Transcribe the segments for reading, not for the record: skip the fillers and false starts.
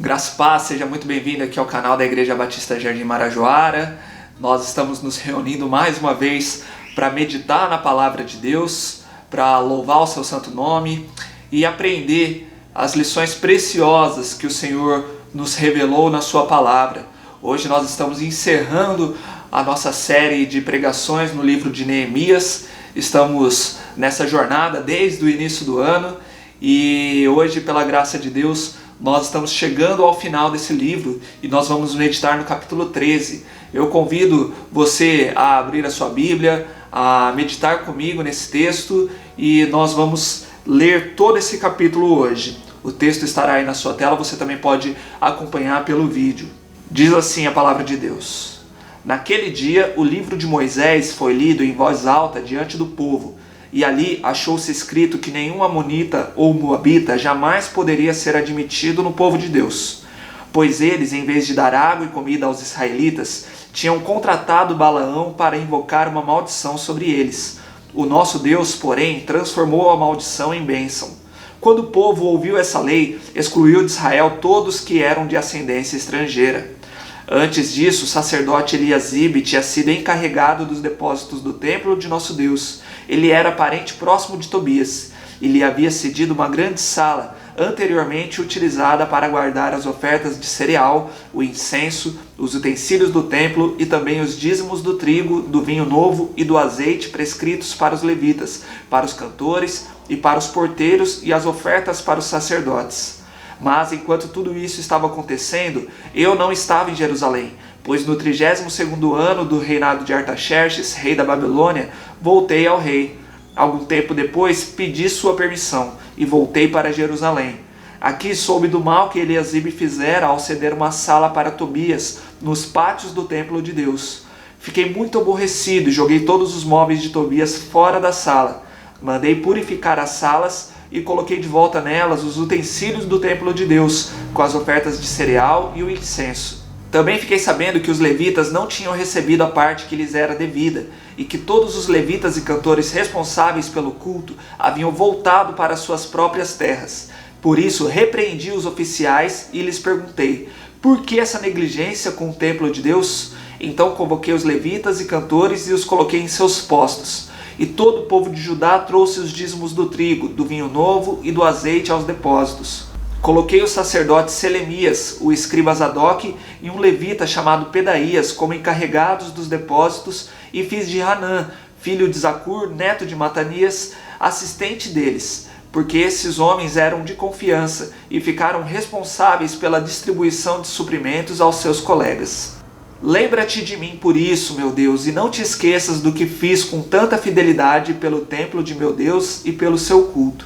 Graça e paz, seja muito bem-vindo aqui ao canal da Igreja Batista Jardim Marajoara. Nós estamos nos reunindo mais uma vez para meditar na Palavra de Deus, para louvar o seu santo nome e aprender as lições preciosas que o Senhor nos revelou na sua Palavra. Hoje nós estamos encerrando a nossa série de pregações no livro de Neemias. Estamos nessa jornada desde o início do ano e hoje, pela graça de Deus, nós estamos chegando ao final desse livro e nós vamos meditar no capítulo 13. Eu convido você a abrir a sua Bíblia, a meditar comigo nesse texto e nós vamos ler todo esse capítulo hoje. O texto estará aí na sua tela, você também pode acompanhar pelo vídeo. Diz assim a palavra de Deus: Naquele dia o livro de Moisés foi lido em voz alta diante do povo. E ali achou-se escrito que nenhum amonita ou moabita jamais poderia ser admitido no povo de Deus. Pois eles, em vez de dar água e comida aos israelitas, tinham contratado Balaão para invocar uma maldição sobre eles. O nosso Deus, porém, transformou a maldição em bênção. Quando o povo ouviu essa lei, excluiu de Israel todos que eram de ascendência estrangeira. Antes disso, o sacerdote Eliasibe tinha sido encarregado dos depósitos do templo de nosso Deus. Ele era parente próximo de Tobias e lhe havia cedido uma grande sala, anteriormente utilizada para guardar as ofertas de cereal, o incenso, os utensílios do templo e também os dízimos do trigo, do vinho novo e do azeite prescritos para os levitas, para os cantores e para os porteiros e as ofertas para os sacerdotes. Mas enquanto tudo isso estava acontecendo, eu não estava em Jerusalém, pois no 32º ano do reinado de Artaxerxes, rei da Babilônia, voltei ao rei. Algum tempo depois, pedi sua permissão e voltei para Jerusalém. Aqui soube do mal que Eliasibe fizera ao ceder uma sala para Tobias nos pátios do templo de Deus. Fiquei muito aborrecido e joguei todos os móveis de Tobias fora da sala. Mandei purificar as salas e coloquei de volta nelas os utensílios do templo de Deus, com as ofertas de cereal e o incenso. Também fiquei sabendo que os levitas não tinham recebido a parte que lhes era devida, e que todos os levitas e cantores responsáveis pelo culto haviam voltado para suas próprias terras. Por isso repreendi os oficiais e lhes perguntei: por que essa negligência com o templo de Deus? Então convoquei os levitas e cantores e os coloquei em seus postos. E todo o povo de Judá trouxe os dízimos do trigo, do vinho novo e do azeite aos depósitos. Coloquei o sacerdote Selemias, o escriba Zadok e um levita chamado Pedaías como encarregados dos depósitos e fiz de Hanã, filho de Zacur, neto de Matanias, assistente deles, porque esses homens eram de confiança e ficaram responsáveis pela distribuição de suprimentos aos seus colegas. Lembra-te de mim por isso, meu Deus, e não te esqueças do que fiz com tanta fidelidade pelo templo de meu Deus e pelo seu culto.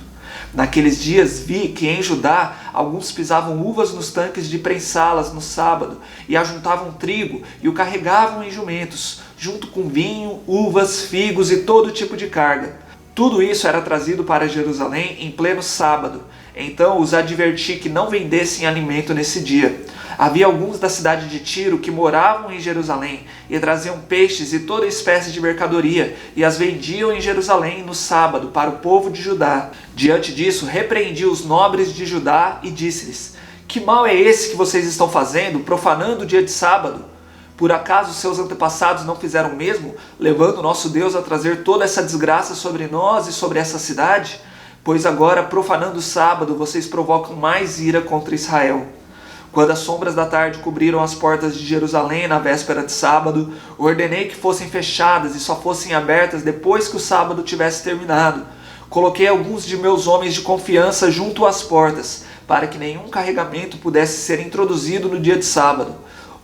Naqueles dias vi que em Judá alguns pisavam uvas nos tanques de prensá-las no sábado e ajuntavam trigo e o carregavam em jumentos, junto com vinho, uvas, figos e todo tipo de carga. Tudo isso era trazido para Jerusalém em pleno sábado. Então os adverti que não vendessem alimento nesse dia. Havia alguns da cidade de Tiro que moravam em Jerusalém e traziam peixes e toda espécie de mercadoria e as vendiam em Jerusalém no sábado para o povo de Judá. Diante disso, repreendi os nobres de Judá e disse-lhes: que mal é esse que vocês estão fazendo, profanando o dia de sábado? Por acaso seus antepassados não fizeram o mesmo, levando nosso Deus a trazer toda essa desgraça sobre nós e sobre essa cidade? Pois agora, profanando o sábado, vocês provocam mais ira contra Israel. Quando as sombras da tarde cobriram as portas de Jerusalém na véspera de sábado, ordenei que fossem fechadas e só fossem abertas depois que o sábado tivesse terminado. Coloquei alguns de meus homens de confiança junto às portas, para que nenhum carregamento pudesse ser introduzido no dia de sábado.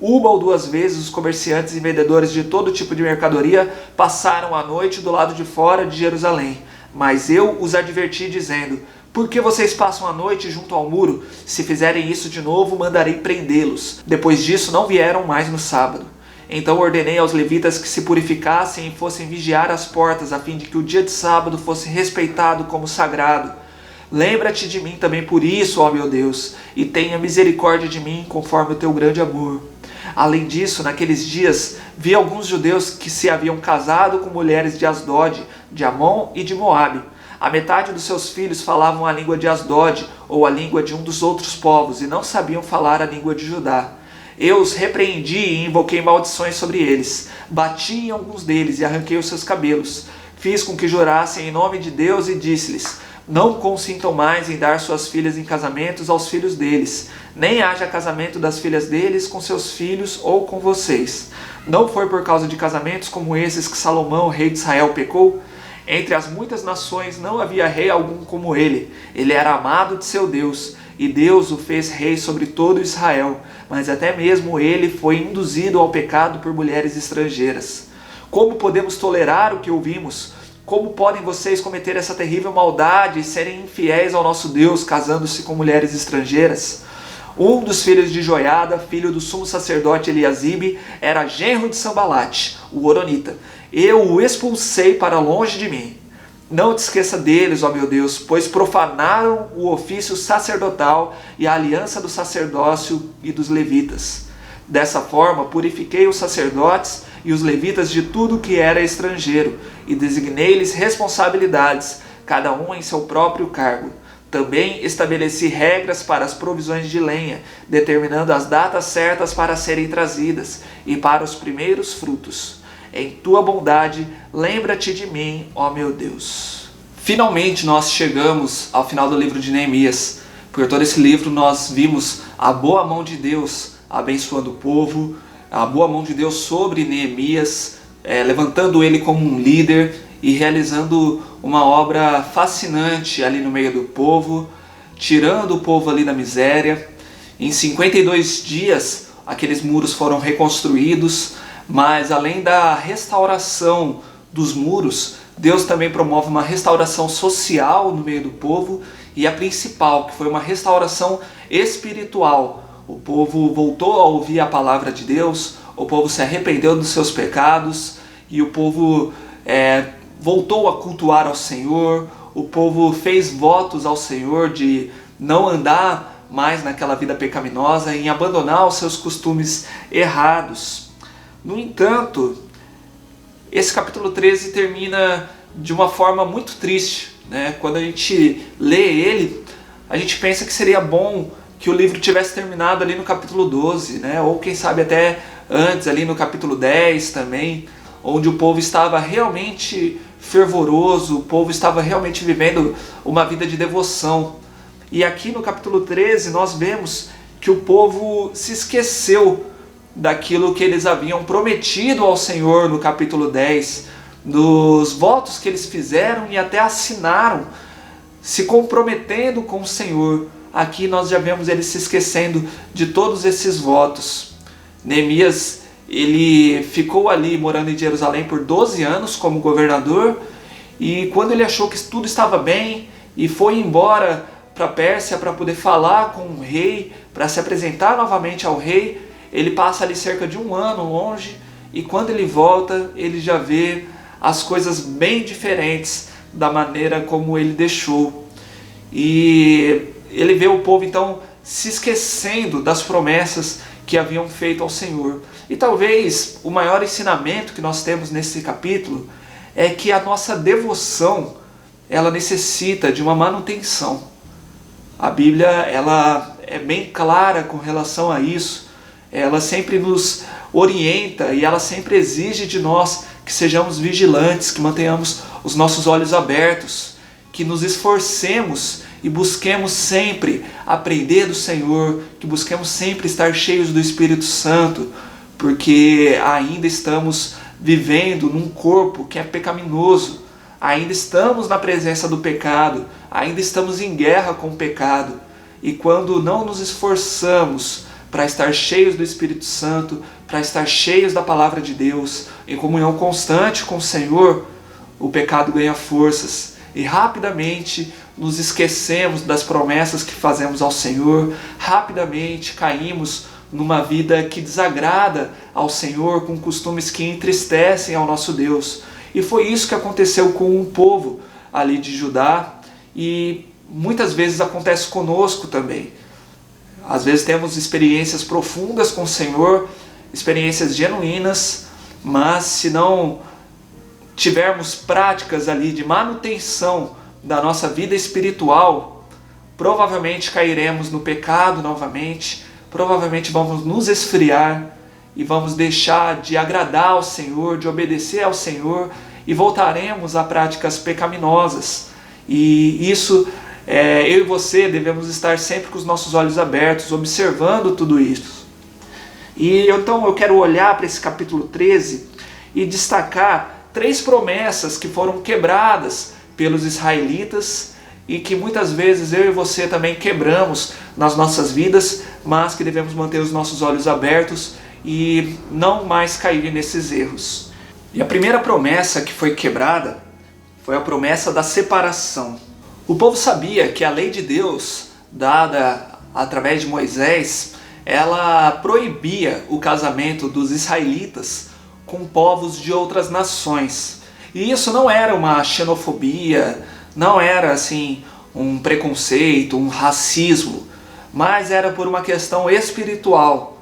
Uma ou duas vezes os comerciantes e vendedores de todo tipo de mercadoria passaram a noite do lado de fora de Jerusalém, mas eu os adverti dizendo: por que vocês passam a noite junto ao muro? Se fizerem isso de novo, mandarei prendê-los. Depois disso, não vieram mais no sábado. Então ordenei aos levitas que se purificassem e fossem vigiar as portas, a fim de que o dia de sábado fosse respeitado como sagrado. Lembra-te de mim também por isso, ó meu Deus, e tenha misericórdia de mim conforme o teu grande amor. Além disso, naqueles dias, vi alguns judeus que se haviam casado com mulheres de Asdod, de Amon e de Moabe. A metade dos seus filhos falavam a língua de Asdod, ou a língua de um dos outros povos, e não sabiam falar a língua de Judá. Eu os repreendi e invoquei maldições sobre eles. Bati em alguns deles e arranquei os seus cabelos. Fiz com que jurassem em nome de Deus e disse-lhes: não consintam mais em dar suas filhas em casamentos aos filhos deles, nem haja casamento das filhas deles com seus filhos ou com vocês. Não foi por causa de casamentos como esses que Salomão, rei de Israel, pecou? Entre as muitas nações não havia rei algum como ele. Ele era amado de seu Deus, e Deus o fez rei sobre todo Israel, mas até mesmo ele foi induzido ao pecado por mulheres estrangeiras. Como podemos tolerar o que ouvimos? Como podem vocês cometer essa terrível maldade e serem infiéis ao nosso Deus, casando-se com mulheres estrangeiras? Um dos filhos de Joiada, filho do sumo sacerdote Eliasibe, era genro de Sambalate, o horonita. Eu o expulsei para longe de mim. Não te esqueça deles, ó meu Deus, pois profanaram o ofício sacerdotal e a aliança do sacerdócio e dos levitas. Dessa forma, purifiquei os sacerdotes e os levitas de tudo que era estrangeiro, e designei-lhes responsabilidades, cada um em seu próprio cargo. Também estabeleci regras para as provisões de lenha, determinando as datas certas para serem trazidas, e para os primeiros frutos. Em tua bondade, lembra-te de mim, ó meu Deus. Finalmente nós chegamos ao final do livro de Neemias. Por todo esse livro nós vimos a boa mão de Deus abençoando o povo, a boa mão de Deus sobre Neemias, levantando ele como um líder e realizando uma obra fascinante ali no meio do povo, tirando o povo ali da miséria. Em 52 dias aqueles muros foram reconstruídos, mas além da restauração dos muros, Deus também promove uma restauração social no meio do povo, e a principal, que foi uma restauração espiritual. O povo voltou a ouvir a palavra de Deus, o povo se arrependeu dos seus pecados, e o povo voltou a cultuar ao Senhor. O povo fez votos ao Senhor de não andar mais naquela vida pecaminosa, em abandonar os seus costumes errados. No entanto, esse capítulo 13 termina de uma forma muito triste, né? Quando a gente lê ele, a gente pensa que seria bom que o livro tivesse terminado ali no capítulo 12, né? Ou quem sabe até antes, ali no capítulo 10 também, onde o povo estava realmente fervoroso, o povo estava realmente vivendo uma vida de devoção. E aqui no capítulo 13 nós vemos que o povo se esqueceu daquilo que eles haviam prometido ao Senhor no capítulo 10, dos votos que eles fizeram e até assinaram, se comprometendo com o Senhor. Aqui nós já vemos eles se esquecendo de todos esses votos. Neemias, ele ficou ali morando em Jerusalém por 12 anos como governador, e quando ele achou que tudo estava bem e foi embora para a Pérsia para poder falar com o rei, para se apresentar novamente ao rei, ele passa ali cerca de um ano longe, e quando ele volta, ele já vê as coisas bem diferentes da maneira como ele deixou. E ele vê o povo então se esquecendo das promessas que haviam feito ao Senhor. E talvez o maior ensinamento que nós temos nesse capítulo é que a nossa devoção, ela necessita de uma manutenção. A Bíblia, ela é bem clara com relação a isso. Ela sempre nos orienta e ela sempre exige de nós que sejamos vigilantes, que mantenhamos os nossos olhos abertos, que nos esforcemos e busquemos sempre aprender do Senhor, que busquemos sempre estar cheios do Espírito Santo, porque ainda estamos vivendo num corpo que é pecaminoso, ainda estamos na presença do pecado, ainda estamos em guerra com o pecado, e quando não nos esforçamos para estar cheios do Espírito Santo, para estar cheios da Palavra de Deus, em comunhão constante com o Senhor, o pecado ganha forças e rapidamente nos esquecemos das promessas que fazemos ao Senhor, rapidamente caímos numa vida que desagrada ao Senhor, com costumes que entristecem ao nosso Deus. E foi isso que aconteceu com o povo ali de Judá, e muitas vezes acontece conosco também. Às vezes temos experiências profundas com o Senhor, experiências genuínas, mas se não tivermos práticas ali de manutenção da nossa vida espiritual, provavelmente cairemos no pecado novamente, provavelmente vamos nos esfriar e vamos deixar de agradar ao Senhor, de obedecer ao Senhor e voltaremos a práticas pecaminosas. E isso, eu e você devemos estar sempre com os nossos olhos abertos, observando tudo isso. E então eu quero olhar para esse capítulo 13 e destacar 3 promessas que foram quebradas pelos israelitas e que muitas vezes eu e você também quebramos nas nossas vidas, mas que devemos manter os nossos olhos abertos e não mais cair nesses erros. E a primeira promessa que foi quebrada foi a promessa da separação. O povo sabia que a lei de Deus, dada através de Moisés, ela proibia o casamento dos israelitas com povos de outras nações. E isso não era uma xenofobia, não era assim um preconceito, um racismo, mas era por uma questão espiritual,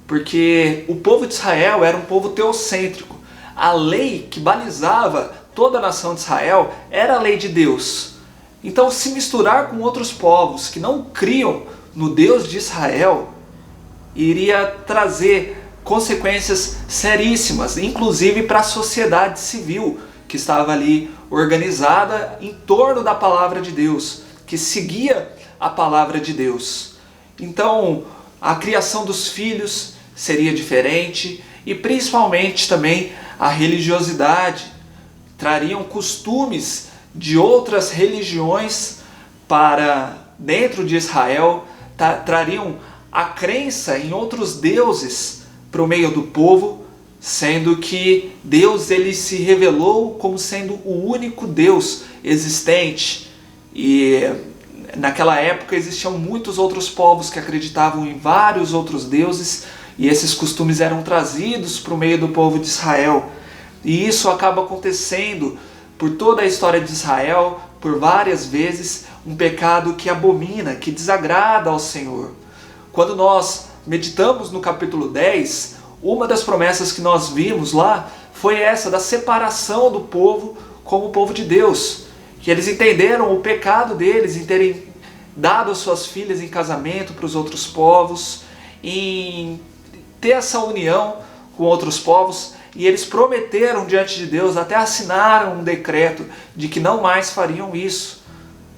porque o povo de Israel era um povo teocêntrico. A lei que balizava toda a nação de Israel era a lei de Deus. Então, se misturar com outros povos que não criam no Deus de Israel, iria trazer consequências seríssimas, inclusive para a sociedade civil que estava ali organizada em torno da palavra de Deus, que seguia a palavra de Deus. Então, a criação dos filhos seria diferente e principalmente também a religiosidade. Trariam costumes de outras religiões para dentro de Israel, trariam a crença em outros deuses para o meio do povo, sendo que Deus ele se revelou como sendo o único Deus existente. E naquela época existiam muitos outros povos que acreditavam em vários outros deuses, e esses costumes eram trazidos para o meio do povo de Israel. E isso acaba acontecendo por toda a história de Israel, por várias vezes, um pecado que abomina, que desagrada ao Senhor. Quando nós meditamos no capítulo 10, uma das promessas que nós vimos lá foi essa da separação do povo como o povo de Deus. Que eles entenderam o pecado deles em terem dado as suas filhas em casamento para os outros povos, em ter essa união com outros povos, e eles prometeram diante de Deus, até assinaram um decreto de que não mais fariam isso.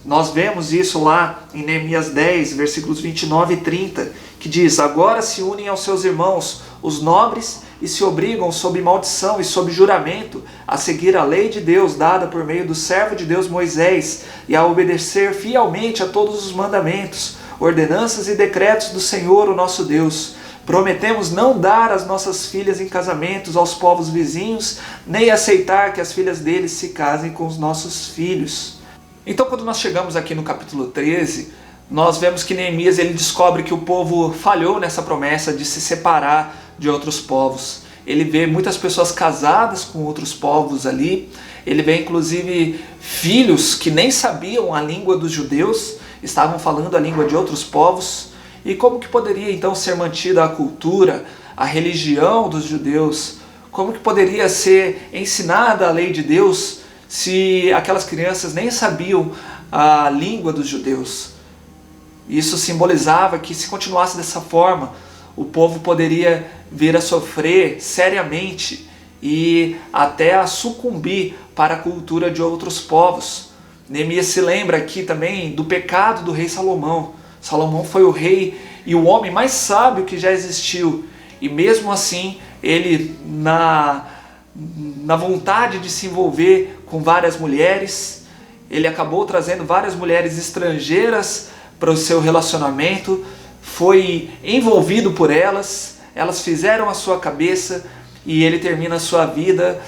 Nós vemos isso lá em Neemias 10, versículos 29 e 30, que diz: agora se unem aos seus irmãos, os nobres, e se obrigam sob maldição e sob juramento a seguir a lei de Deus dada por meio do servo de Deus Moisés e a obedecer fielmente a todos os mandamentos, ordenanças e decretos do Senhor, o nosso Deus. Prometemos não dar as nossas filhas em casamentos aos povos vizinhos, nem aceitar que as filhas deles se casem com os nossos filhos. Então, quando nós chegamos aqui no capítulo 13, nós vemos que Neemias ele descobre que o povo falhou nessa promessa de se separar de outros povos. Ele vê muitas pessoas casadas com outros povos ali, ele vê inclusive filhos que nem sabiam a língua dos judeus, estavam falando a língua de outros povos. E como que poderia então ser mantida a cultura, a religião dos judeus? Como que poderia ser ensinada a lei de Deus se aquelas crianças nem sabiam a língua dos judeus? Isso simbolizava que se continuasse dessa forma, o povo poderia vir a sofrer seriamente e até a sucumbir para a cultura de outros povos. Neemias se lembra aqui também do pecado do rei Salomão. Salomão foi o rei e o homem mais sábio que já existiu. E mesmo assim, ele, na vontade de se envolver com várias mulheres, ele acabou trazendo várias mulheres estrangeiras para o seu relacionamento, foi envolvido por elas, elas fizeram a sua cabeça e ele termina a sua vida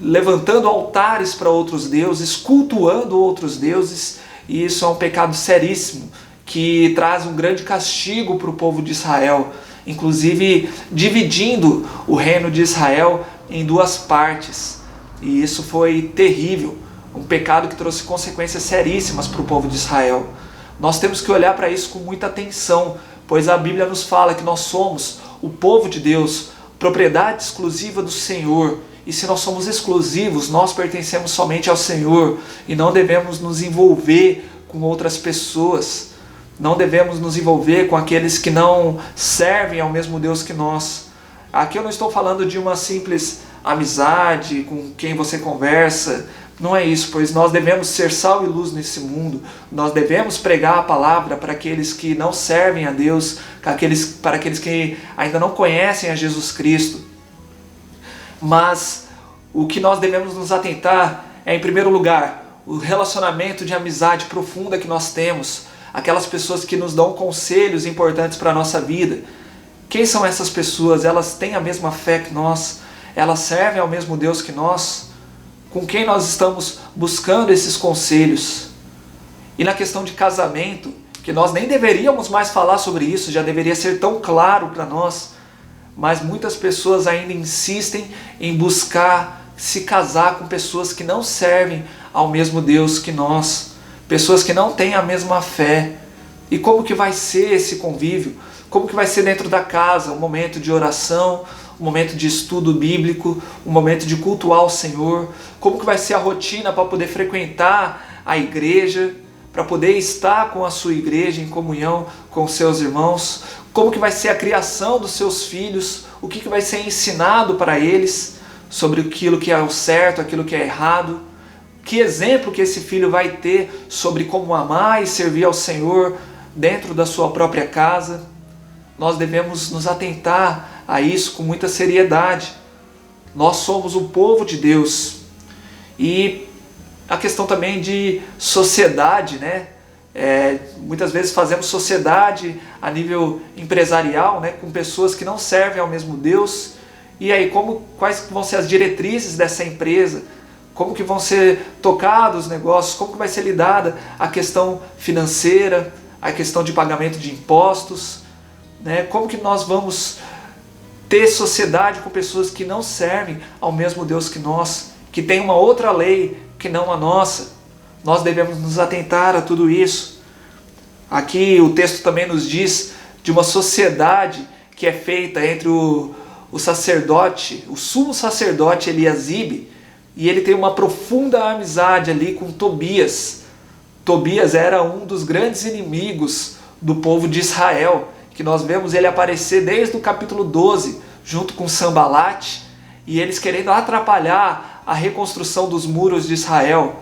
levantando altares para outros deuses, cultuando outros deuses, e isso é um pecado seríssimo, que traz um grande castigo para o povo de Israel, inclusive dividindo o reino de Israel em 2 partes. E isso foi terrível, um pecado que trouxe consequências seríssimas para o povo de Israel. Nós temos que olhar para isso com muita atenção, pois a Bíblia nos fala que nós somos o povo de Deus, propriedade exclusiva do Senhor, e se nós somos exclusivos, nós pertencemos somente ao Senhor e não devemos nos envolver com outras pessoas. Não devemos nos envolver com aqueles que não servem ao mesmo Deus que nós. Aqui eu não estou falando de uma simples amizade com quem você conversa. Não é isso, pois nós devemos ser sal e luz nesse mundo. Nós devemos pregar a palavra para aqueles que não servem a Deus, para aqueles que ainda não conhecem a Jesus Cristo. Mas o que nós devemos nos atentar é, em primeiro lugar, o relacionamento de amizade profunda que nós temos. Aquelas pessoas que nos dão conselhos importantes para a nossa vida. Quem são essas pessoas? Elas têm a mesma fé que nós? Elas servem ao mesmo Deus que nós? Com quem nós estamos buscando esses conselhos? E na questão de casamento, que nós nem deveríamos mais falar sobre isso, já deveria ser tão claro para nós, mas muitas pessoas ainda insistem em buscar se casar com pessoas que não servem ao mesmo Deus que nós, pessoas que não têm a mesma fé. E como que vai ser esse convívio? Como que vai ser dentro da casa, um momento de oração, um momento de estudo bíblico, um momento de cultuar o Senhor? Como que vai ser a rotina para poder frequentar a igreja, para poder estar com a sua igreja em comunhão com seus irmãos? Como que vai ser a criação dos seus filhos? O que vai ser ensinado para eles sobre aquilo que é o certo, aquilo que é errado? Que exemplo que esse filho vai ter sobre como amar e servir ao Senhor dentro da sua própria casa? Nós devemos nos atentar a isso com muita seriedade. Nós somos o povo de Deus. E a questão também de sociedade, né? Muitas vezes fazemos sociedade a nível empresarial, né? Com pessoas que não servem ao mesmo Deus. E aí, quais vão ser as diretrizes dessa empresa? Como que vão ser tocados os negócios? Como que vai ser lidada a questão financeira, a questão de pagamento de impostos? Né? Como que nós vamos ter sociedade com pessoas que não servem ao mesmo Deus que nós, que tem uma outra lei que não a nossa? Nós devemos nos atentar a tudo isso. Aqui o texto também nos diz de uma sociedade que é feita entre o sacerdote, o sumo sacerdote Eliasibe, e ele tem uma profunda amizade ali com Tobias. Tobias era um dos grandes inimigos do povo de Israel, que nós vemos ele aparecer desde o capítulo 12, junto com Sambalate, e eles querendo atrapalhar a reconstrução dos muros de Israel.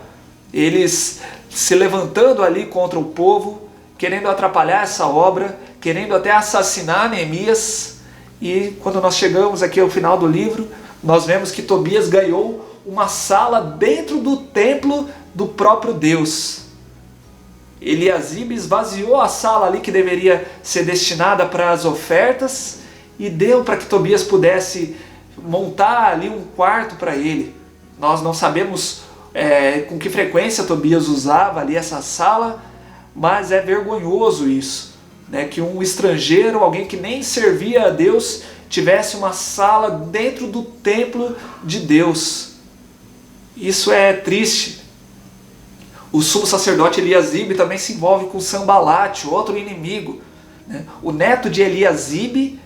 Eles se levantando ali contra o povo, querendo atrapalhar essa obra, querendo até assassinar Neemias. E quando nós chegamos aqui ao final do livro, nós vemos que Tobias ganhou uma sala dentro do templo do próprio Deus. Eliasibe esvaziou a sala ali que deveria ser destinada para as ofertas e deu para que Tobias pudesse montar ali um quarto para ele. Nós não sabemos com que frequência Tobias usava ali essa sala, mas é vergonhoso isso, né? Que um estrangeiro, alguém que nem servia a Deus, tivesse uma sala dentro do templo de Deus. Isso é triste. O sumo sacerdote Eliasibe também se envolve com Sambalate, outro inimigo, né? O neto de Eliasibe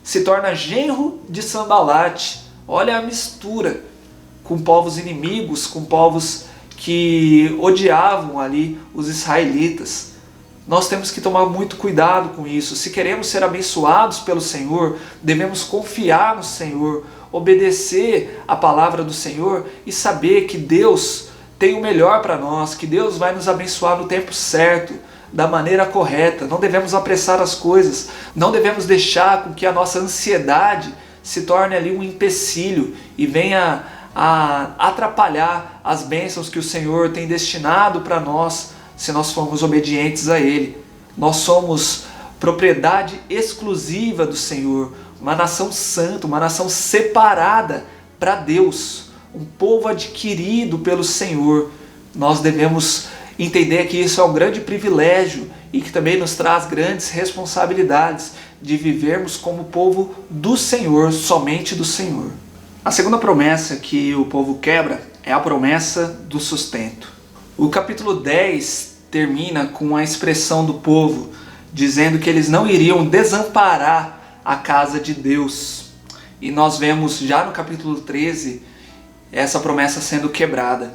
se torna genro de Sambalate. Olha a mistura, com povos inimigos, com povos que odiavam ali os israelitas. Nós temos que tomar muito cuidado com isso. Se queremos ser abençoados pelo Senhor, devemos confiar no Senhor, obedecer a palavra do Senhor e saber que Deus tem o melhor para nós, que Deus vai nos abençoar no tempo certo, da maneira correta. Não devemos apressar as coisas, não devemos deixar com que a nossa ansiedade se torne ali um empecilho e venha a atrapalhar as bênçãos que o Senhor tem destinado para nós, se nós formos obedientes a Ele. Nós somos propriedade exclusiva do Senhor, uma nação santa, uma nação separada para Deus, um povo adquirido pelo Senhor. Nós devemos entender que isso é um grande privilégio e que também nos traz grandes responsabilidades de vivermos como povo do Senhor, somente do Senhor. A segunda promessa que o povo quebra é a promessa do sustento. O capítulo 10 termina com a expressão do povo, dizendo que eles não iriam desamparar a casa de Deus. E nós vemos já no capítulo 13 essa promessa sendo quebrada.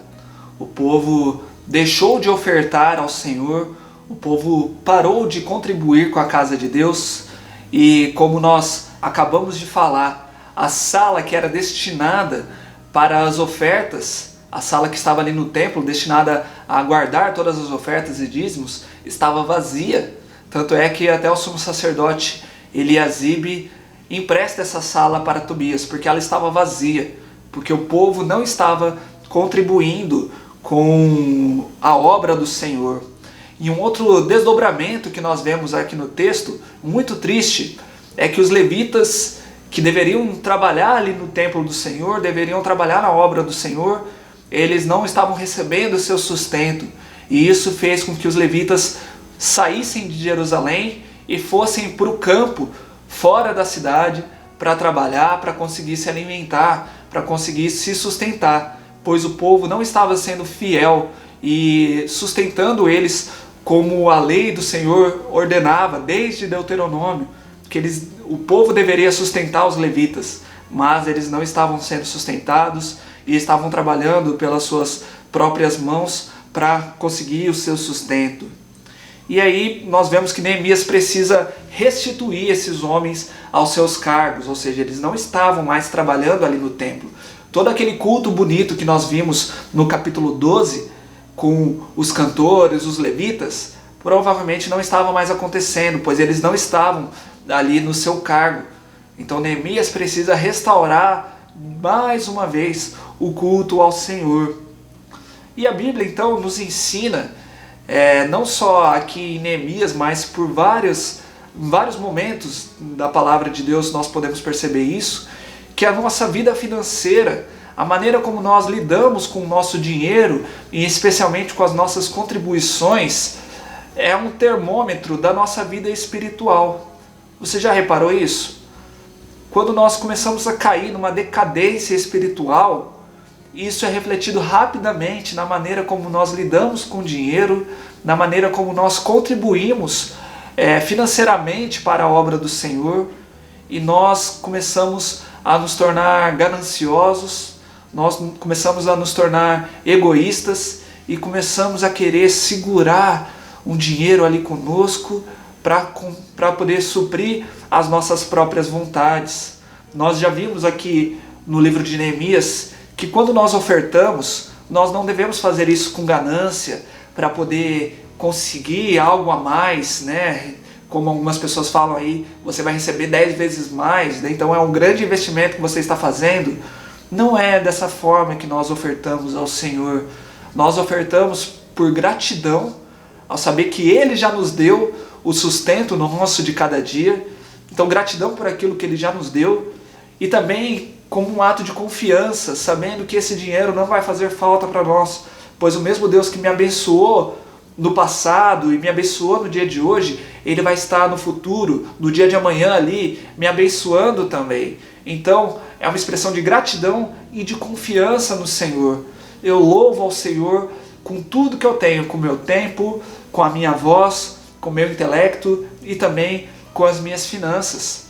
O povo deixou de ofertar ao Senhor, o povo parou de contribuir com a casa de Deus e, como nós acabamos de falar, a sala que era destinada para as ofertas, a sala que estava ali no templo, destinada a guardar todas as ofertas e dízimos, estava vazia. Tanto é que até o sumo sacerdote Eliasibe empresta essa sala para Tobias, porque ela estava vazia, porque o povo não estava contribuindo com a obra do Senhor. E um outro desdobramento que nós vemos aqui no texto, muito triste, é que os levitas que deveriam trabalhar ali no templo do Senhor, deveriam trabalhar na obra do Senhor, eles não estavam recebendo o seu sustento. E isso fez com que os levitas saíssem de Jerusalém e fossem para o campo, fora da cidade, para trabalhar, para conseguir se alimentar, para conseguir se sustentar, pois o povo não estava sendo fiel e sustentando eles como a lei do Senhor ordenava desde Deuteronômio, que o povo deveria sustentar os levitas, mas eles não estavam sendo sustentados e estavam trabalhando pelas suas próprias mãos para conseguir o seu sustento. E aí nós vemos que Neemias precisa restituir esses homens aos seus cargos, ou seja, eles não estavam mais trabalhando ali no templo. Todo aquele culto bonito que nós vimos no capítulo 12, com os cantores, os levitas, provavelmente não estava mais acontecendo, pois eles não estavam ali no seu cargo. Então Neemias precisa restaurar mais uma vez o culto ao Senhor. E a Bíblia então nos ensina, não só aqui em Neemias, mas por vários momentos da palavra de Deus nós podemos perceber isso, que a nossa vida financeira, a maneira como nós lidamos com o nosso dinheiro, e especialmente com as nossas contribuições, é um termômetro da nossa vida espiritual. Você já reparou isso? Quando nós começamos a cair numa decadência espiritual, isso é refletido rapidamente na maneira como nós lidamos com o dinheiro, na maneira como nós contribuímos financeiramente para a obra do Senhor, e nós começamos a nos tornar gananciosos, nós começamos a nos tornar egoístas e começamos a querer segurar um dinheiro ali conosco para poder suprir as nossas próprias vontades. Nós já vimos aqui no livro de Neemias que quando nós ofertamos, nós não devemos fazer isso com ganância para poder conseguir algo a mais, né? Como algumas pessoas falam aí, você vai receber 10 vezes mais, né? Então é um grande investimento que você está fazendo. Não é dessa forma que nós ofertamos ao Senhor. Nós ofertamos por gratidão, ao saber que Ele já nos deu o sustento nosso de cada dia. Então gratidão por aquilo que Ele já nos deu. E também como um ato de confiança, sabendo que esse dinheiro não vai fazer falta para nós, pois o mesmo Deus que me abençoou no passado e me abençoou no dia de hoje, Ele vai estar no futuro, no dia de amanhã ali, me abençoando também. Então é uma expressão de gratidão e de confiança no Senhor. Eu louvo ao Senhor com tudo que eu tenho, com o meu tempo, com a minha voz, com o meu intelecto e também com as minhas finanças.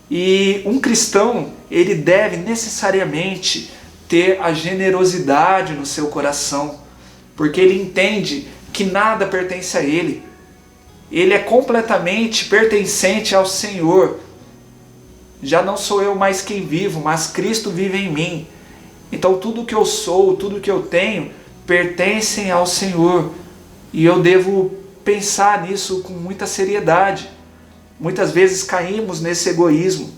E um cristão, ele deve necessariamente ter a generosidade no seu coração, porque ele entende que nada pertence a ele. Ele é completamente pertencente ao Senhor. Já não sou eu mais quem vivo, mas Cristo vive em mim. Então tudo que eu sou, tudo que eu tenho, pertencem ao Senhor. E eu devo pensar nisso com muita seriedade. Muitas vezes caímos nesse egoísmo.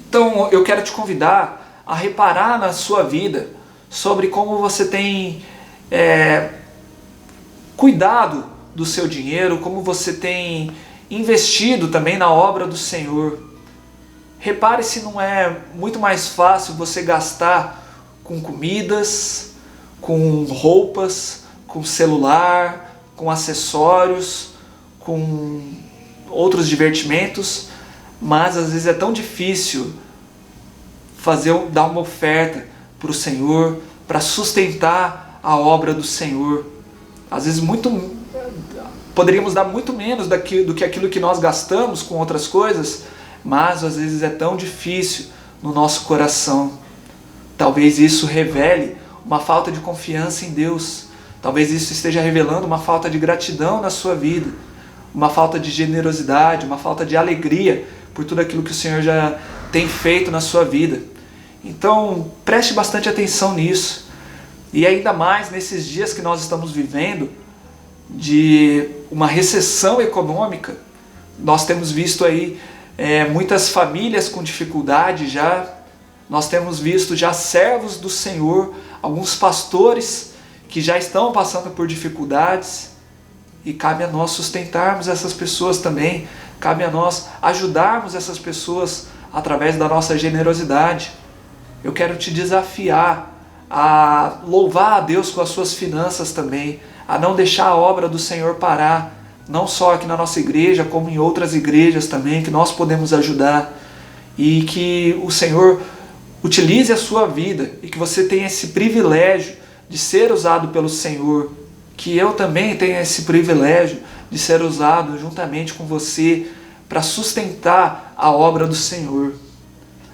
Então eu quero te convidar a reparar na sua vida sobre como você tem cuidado do seu dinheiro, como você tem investido também na obra do Senhor. Repare se não é muito mais fácil você gastar com comidas, com roupas, com celular, com acessórios, com outros divertimentos, mas às vezes é tão difícil dar uma oferta para o Senhor, para sustentar a obra do Senhor. Às vezes poderíamos dar muito menos do que aquilo que nós gastamos com outras coisas, mas às vezes é tão difícil no nosso coração. talvez isso revele uma falta de confiança em Deus. Talvez isso esteja revelando uma falta de gratidão na sua vida, uma falta de generosidade, uma falta de alegria por tudo aquilo que o Senhor já tem feito na sua vida. Então, preste bastante atenção nisso. E ainda mais nesses dias que nós estamos vivendo, de uma recessão econômica, nós temos visto aí muitas famílias com dificuldade já, nós temos visto já servos do Senhor, alguns pastores que já estão passando por dificuldades, e cabe a nós sustentarmos essas pessoas também, cabe a nós ajudarmos essas pessoas através da nossa generosidade. Eu quero te desafiar a louvar a Deus com as suas finanças também, a não deixar a obra do Senhor parar, não só aqui na nossa igreja, como em outras igrejas também, que nós podemos ajudar, e que o Senhor utilize a sua vida, e que você tenha esse privilégio de ser usado pelo Senhor, que eu também tenha esse privilégio de ser usado juntamente com você para sustentar a obra do Senhor.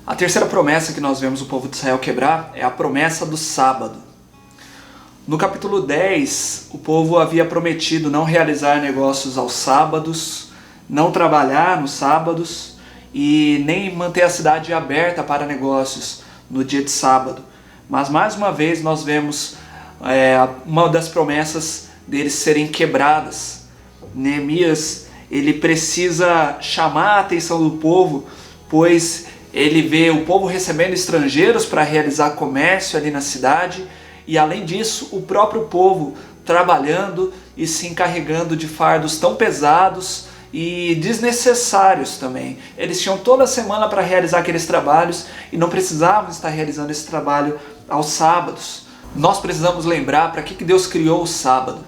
A terceira promessa que nós vemos o povo de Israel quebrar é a promessa do sábado. No capítulo 10, o povo havia prometido não realizar negócios aos sábados, não trabalhar nos sábados e nem manter a cidade aberta para negócios no dia de sábado. Mas mais uma vez nós vemos uma das promessas deles serem quebradas. Neemias, ele precisa chamar a atenção do povo, pois ele vê o povo recebendo estrangeiros para realizar comércio ali na cidade, e além disso o próprio povo trabalhando e se encarregando de fardos tão pesados e desnecessários também. Eles tinham toda a semana para realizar aqueles trabalhos e não precisavam estar realizando esse trabalho aos sábados. Nós precisamos lembrar para que Deus criou o sábado.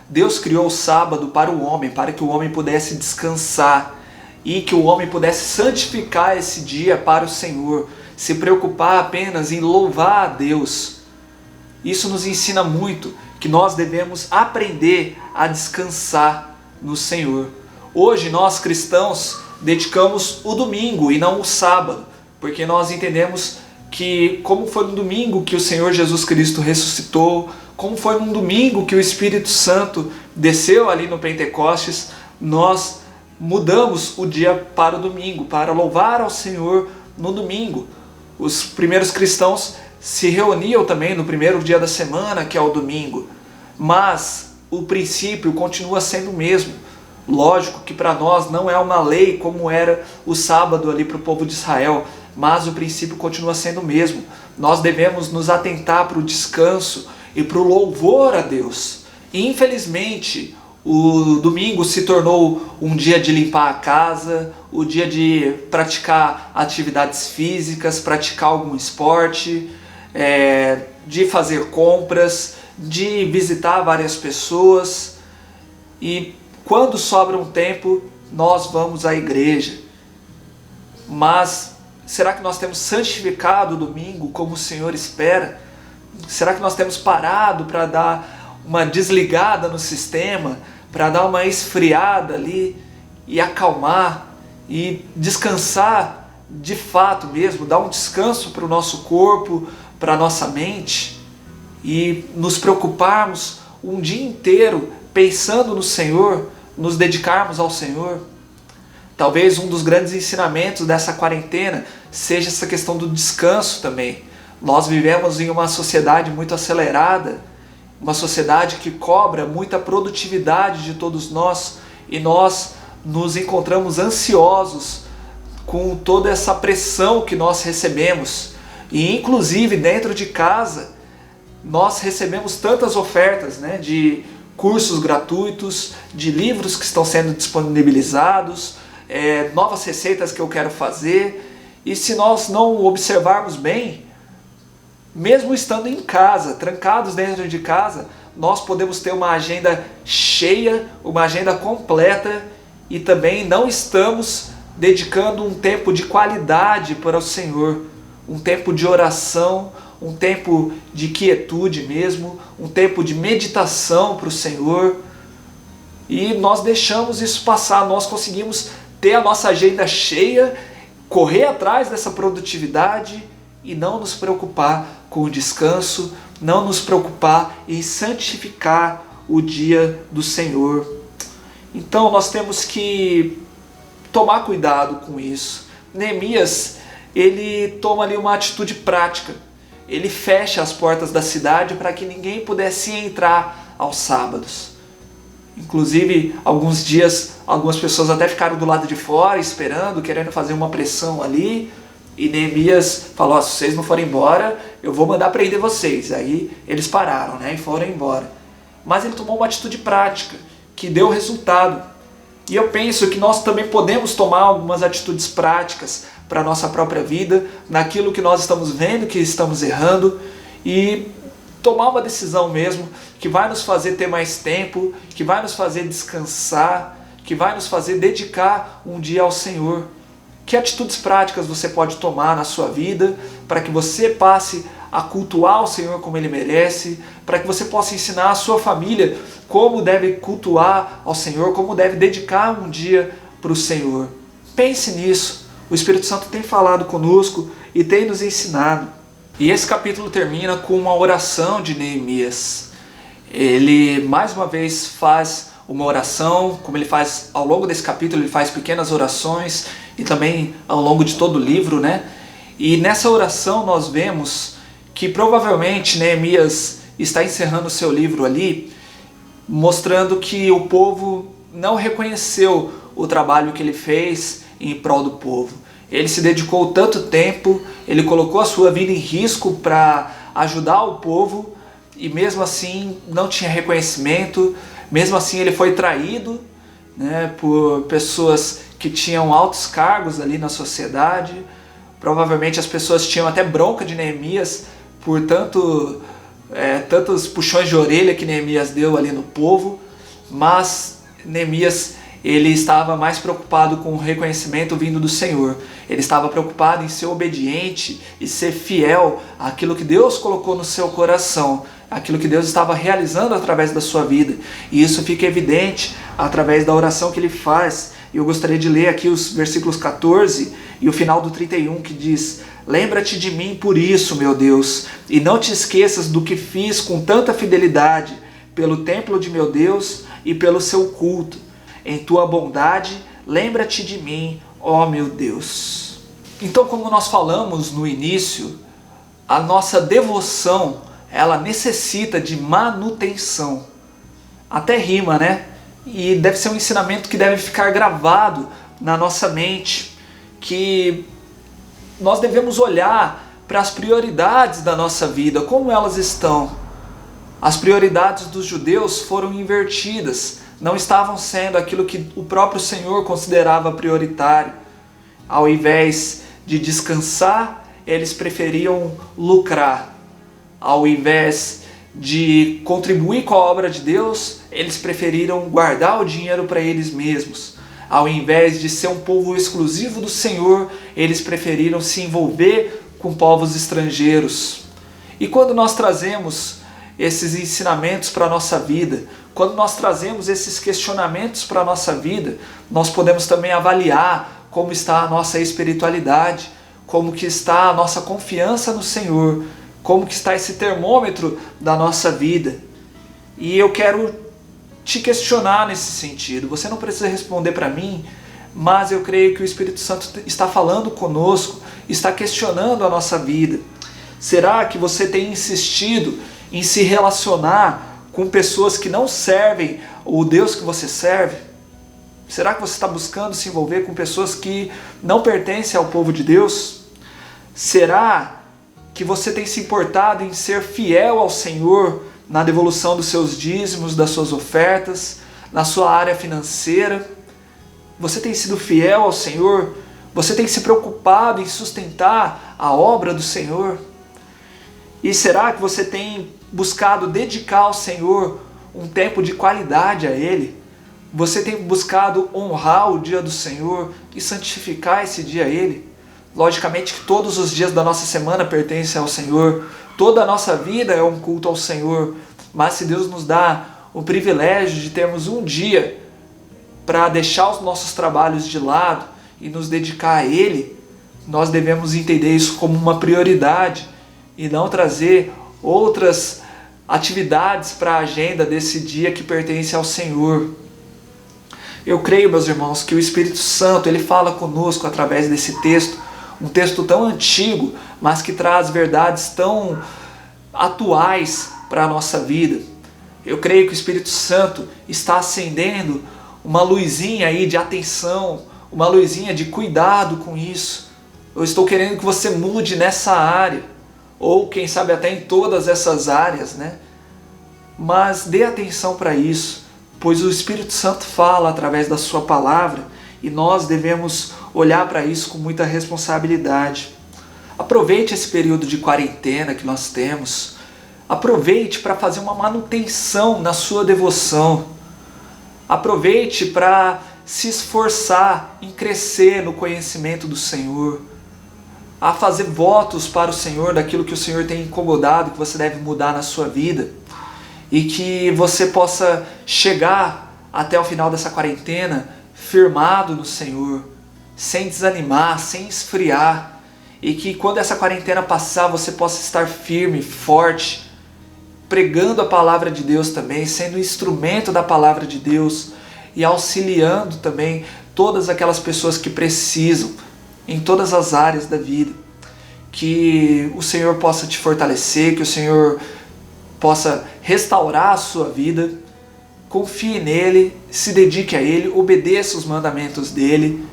Deus criou o sábado para o homem, para que o homem pudesse descansar e que o homem pudesse santificar esse dia para o Senhor, se preocupar apenas em louvar a Deus. Isso nos ensina muito que nós devemos aprender a descansar no Senhor. Hoje nós cristãos dedicamos o domingo e não o sábado, porque nós entendemos que como foi no domingo que o Senhor Jesus Cristo ressuscitou, como foi no domingo que o Espírito Santo desceu ali no Pentecostes, nós mudamos o dia para o domingo, para louvar ao Senhor no domingo. Os primeiros cristãos se reuniam também no primeiro dia da semana, que é o domingo, mas o princípio continua sendo o mesmo. Lógico que para nós não é uma lei como era o sábado ali para o povo de Israel, mas o princípio continua sendo o mesmo. Nós devemos nos atentar para o descanso e para o louvor a Deus. E infelizmente o domingo se tornou um dia de limpar a casa, o dia de praticar atividades físicas, praticar algum esporte, de fazer compras, de visitar várias pessoas. E quando sobra um tempo, nós vamos à igreja. Mas será que nós temos santificado o domingo como o Senhor espera? Será que nós temos parado para dar uma desligada no sistema, para dar uma esfriada ali e acalmar e descansar de fato mesmo, dar um descanso para o nosso corpo, para a nossa mente e nos preocuparmos um dia inteiro pensando no Senhor, nos dedicarmos ao Senhor? Talvez um dos grandes ensinamentos dessa quarentena seja essa questão do descanso também. Nós vivemos em uma sociedade muito acelerada, uma sociedade que cobra muita produtividade de todos nós, e nós nos encontramos ansiosos com toda essa pressão que nós recebemos. E inclusive dentro de casa nós recebemos tantas ofertas, de cursos gratuitos, de livros que estão sendo disponibilizados, novas receitas que eu quero fazer, e se nós não observarmos bem, mesmo estando em casa, trancados dentro de casa, nós podemos ter uma agenda cheia, uma agenda completa, e também não estamos dedicando um tempo de qualidade para o Senhor, um tempo de oração, um tempo de quietude mesmo, um tempo de meditação para o Senhor, e nós deixamos isso passar. Nós conseguimos ter a nossa agenda cheia, correr atrás dessa produtividade e não nos preocupar com o descanso, não nos preocupar em santificar o dia do Senhor. Então nós temos que tomar cuidado com isso. Neemias, ele toma ali uma atitude prática. Ele fecha as portas da cidade para que ninguém pudesse entrar aos sábados. Inclusive, alguns dias, algumas pessoas até ficaram do lado de fora, esperando, querendo fazer uma pressão ali. E Neemias falou, se vocês não forem embora, eu vou mandar prender vocês. Aí eles pararam, e foram embora. Mas ele tomou uma atitude prática, que deu resultado. E eu penso que nós também podemos tomar algumas atitudes práticas para a nossa própria vida, naquilo que nós estamos vendo que estamos errando, e tomar uma decisão mesmo que vai nos fazer ter mais tempo, que vai nos fazer descansar, que vai nos fazer dedicar um dia ao Senhor. Que atitudes práticas você pode tomar na sua vida para que você passe a cultuar o Senhor como Ele merece, para que você possa ensinar a sua família como deve cultuar ao Senhor, como deve dedicar um dia para o Senhor. Pense nisso. O Espírito Santo tem falado conosco e tem nos ensinado. E esse capítulo termina com uma oração de Neemias. Ele mais uma vez faz uma oração, como ele faz ao longo desse capítulo, ele faz pequenas orações e também ao longo de todo o livro, E nessa oração nós vemos que provavelmente Neemias está encerrando o seu livro ali, mostrando que o povo não reconheceu o trabalho que ele fez em prol do povo. Ele se dedicou tanto tempo, ele colocou a sua vida em risco para ajudar o povo e mesmo assim não tinha reconhecimento, mesmo assim ele foi traído por pessoas que tinham altos cargos ali na sociedade. Provavelmente as pessoas tinham até bronca de Neemias por tantos puxões de orelha que Neemias deu ali no povo, mas Neemias ele estava mais preocupado com o reconhecimento vindo do Senhor. Ele estava preocupado em ser obediente e ser fiel àquilo que Deus colocou no seu coração, aquilo que Deus estava realizando através da sua vida. E isso fica evidente através da oração que ele faz. E eu gostaria de ler aqui os versículos 14 e o final do 31, que diz: lembra-te de mim por isso, meu Deus, e não te esqueças do que fiz com tanta fidelidade pelo templo de meu Deus e pelo seu culto. Em tua bondade, lembra-te de mim, ó meu Deus. Então, como nós falamos no início, a nossa devoção, ela necessita de manutenção. Até rima, E deve ser um ensinamento que deve ficar gravado na nossa mente, que nós devemos olhar para as prioridades da nossa vida, como elas estão. As prioridades dos judeus foram invertidas, não estavam sendo aquilo que o próprio Senhor considerava prioritário. Ao invés de descansar, eles preferiam lucrar. Ao invés de contribuir com a obra de Deus, eles preferiram guardar o dinheiro para eles mesmos. Ao invés de ser um povo exclusivo do Senhor, eles preferiram se envolver com povos estrangeiros. E quando nós trazemos esses ensinamentos para a nossa vida, quando nós trazemos esses questionamentos para a nossa vida, nós podemos também avaliar como está a nossa espiritualidade, como que está a nossa confiança no Senhor, como que está esse termômetro da nossa vida. E eu quero te questionar nesse sentido. Você não precisa responder para mim, mas eu creio que o Espírito Santo está falando conosco, está questionando a nossa vida. Será que você tem insistido em se relacionar com pessoas que não servem o Deus que você serve? Será que você está buscando se envolver com pessoas que não pertencem ao povo de Deus? Será que você tem se importado em ser fiel ao Senhor na devolução dos seus dízimos, das suas ofertas, na sua área financeira? Você tem sido fiel ao Senhor? Você tem se preocupado em sustentar a obra do Senhor? E será que você tem buscado dedicar ao Senhor um tempo de qualidade a Ele? Você tem buscado honrar o dia do Senhor e santificar esse dia a Ele? Logicamente que todos os dias da nossa semana pertencem ao Senhor, toda a nossa vida é um culto ao Senhor, mas se Deus nos dá o privilégio de termos um dia para deixar os nossos trabalhos de lado e nos dedicar a Ele, nós devemos entender isso como uma prioridade e não trazer outras atividades para a agenda desse dia que pertence ao Senhor. Eu creio, meus irmãos, que o Espírito Santo, ele fala conosco através desse texto, um texto tão antigo, mas que traz verdades tão atuais para a nossa vida. Eu creio que o Espírito Santo está acendendo uma luzinha aí de atenção, uma luzinha de cuidado com isso. Eu estou querendo que você mude nessa área, ou quem sabe até em todas essas áreas, né? Mas dê atenção para isso, pois o Espírito Santo fala através da sua palavra e nós devemos olhar para isso com muita responsabilidade. Aproveite esse período de quarentena que nós temos, aproveite para fazer uma manutenção na sua devoção, aproveite para se esforçar em crescer no conhecimento do Senhor, a fazer votos para o Senhor daquilo que o Senhor tem incomodado, que você deve mudar na sua vida, e que você possa chegar até o final dessa quarentena firmado no Senhor, sem desanimar, sem esfriar, e que quando essa quarentena passar você possa estar firme, forte, pregando a palavra de Deus também, sendo instrumento da palavra de Deus e auxiliando também todas aquelas pessoas que precisam em todas as áreas da vida. Que o Senhor possa te fortalecer, que o Senhor possa restaurar a sua vida. Confie nele, se dedique a ele, obedeça os mandamentos dele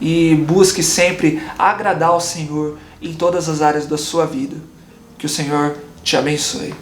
e busque sempre agradar ao Senhor em todas as áreas da sua vida. Que o Senhor te abençoe.